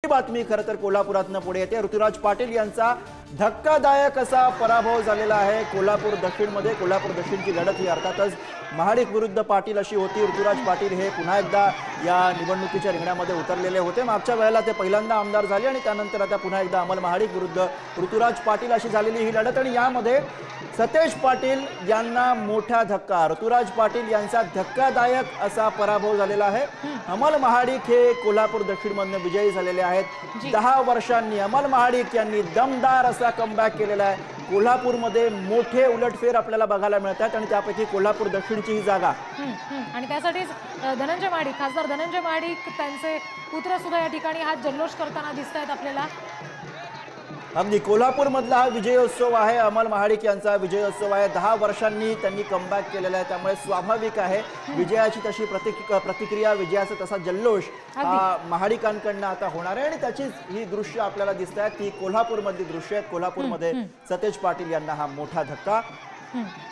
बातमी खरं तर कोल्हापुरातनं पुढे येते। ऋतुराज पाटील यांचा धक्कादायक असा पराभव झालेला आहे कोल्हापूर दक्षिणमध्ये। कोल्हापूर दक्षिणची लढत ही अर्थातच महाडिक विरुद्ध पाटील अशी होती। ऋतुराज पाटील हे पुन्हा एकदा या निवडणुकीच्या रिंगणामध्ये उतरलेले होते। मागच्या वेळेला ते पहिल्यांदा आमदार झाले आणि त्यानंतर आता पुन्हा एकदा अमल महाडिक विरुद्ध ऋतुराज पाटील अशी झालेली ही लढत आणि यामध्ये सतेज पाटील यांना मोठा धक्का। ऋतुराज पाटील यांचा धक्कादायक असा पराभव झालेला आहे। अमल महाडिक हे कोल्हापूर दक्षिणमधून विजयी झालेले आहेत। 10 वर्षांनी अमल महाडिक यांनी दमदार असा कमबॅक केलेला आहे। कोल्हापूरमध्ये मोठे उलटफेर आपल्याला बघायला मिळतात आणि त्यापैकी कोल्हापूर दक्षिणची ही जागा आणि त्यासाठीच धनंजय महाडिक, खासदार धनंजय महाडिक त्यांचे पुत्र सुद्धा या ठिकाणी हा जल्लोष करताना दिसतात आपल्याला। अगदी कोल्हापूर मधला हा विजयोत्सव आहे, अमल महाडिक यांचा विजयोत्सव आहे। 10 वर्षांनी त्यांनी कमबॅक केलेला आहे, त्यामुळे स्वाभाविक आहे विजयाची तशी प्रतिक्रिया, विजयाचा तसा जल्लोष महाडिकांकडनं आता होणार आहे आणि त्याचीच ही दृश्य आपल्याला दिसत आहेत। ती कोल्हापूरमधली दृश्य आहेत। कोल्हापूरमध्ये सतेज पाटील यांना हा मोठा धक्का,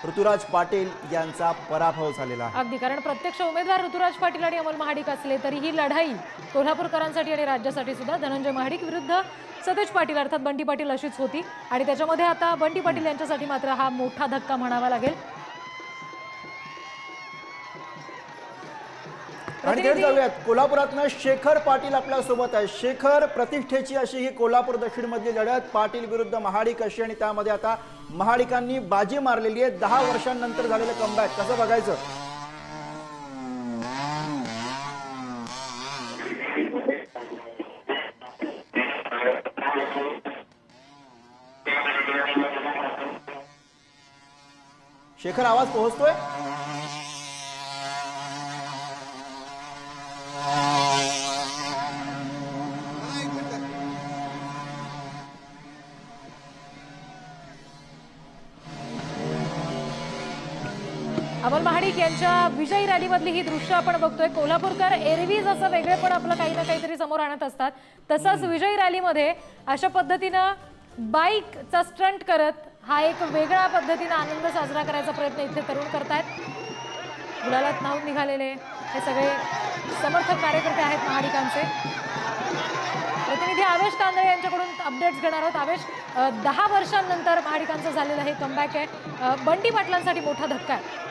ऋतुराज पाटील यांचा पराभव झालेला आहे। अगदी, कारण प्रत्यक्ष उमेदवार ऋतुराज पाटील आणि अमल महाडिक असले तरी ही लढाई कोल्हापूरकरांसाठी आणि राज्यासाठी सुद्धा धनंजय महाडिक विरुद्ध सतेज पाटील अर्थात बंटी पाटील अशीच होती आणि त्याच्यामध्ये आता बंटी पाटील यांच्यासाठी मात्र हा मोठा धक्का म्हणावा लागेल। आणि थेट जाऊयात कोल्हापुरातनं शेखर पाटील आपल्या सोबत आहे। शेखर, प्रतिष्ठेची अशी ही कोल्हापूर दक्षिण मधली लढत पाटील विरुद्ध महाडिक अशी आणि त्यामध्ये आता महाडिकांनी बाजी मारलेली आहे। 10 वर्षांनंतर झालेलं कमबॅक कसं बघायचं? शेखर, आवाज पोहोचतोय? अमल महाडिक यांच्या विजयी रॅलीमधली ही दृश्य आपण बघतोय। कोल्हापूरकर एरवीच असं वेगळेपण आपलं काही ना काहीतरी समोर आणत असतात, तसंच विजयी रॅलीमध्ये अशा पद्धतीनं बाईकचा स्टंट करत हा एक वेगळ्या पद्धतीने आनंद साजरा करायचा प्रयत्न इथे तरुण करतायत। गुलालात नाहून निघालेले हे सगळे समर्थक कार्यकर्ते आहेत महाडिकांचे। प्रतिनिधी आवेश तांदळे यांच्याकडून अपडेट्स घेणार आहोत। आवेश, 10 वर्षांनंतर महाडिकांचं झालेलं हे कमबॅक आहे, बंटी पाटलांसाठी मोठा धक्का आहे।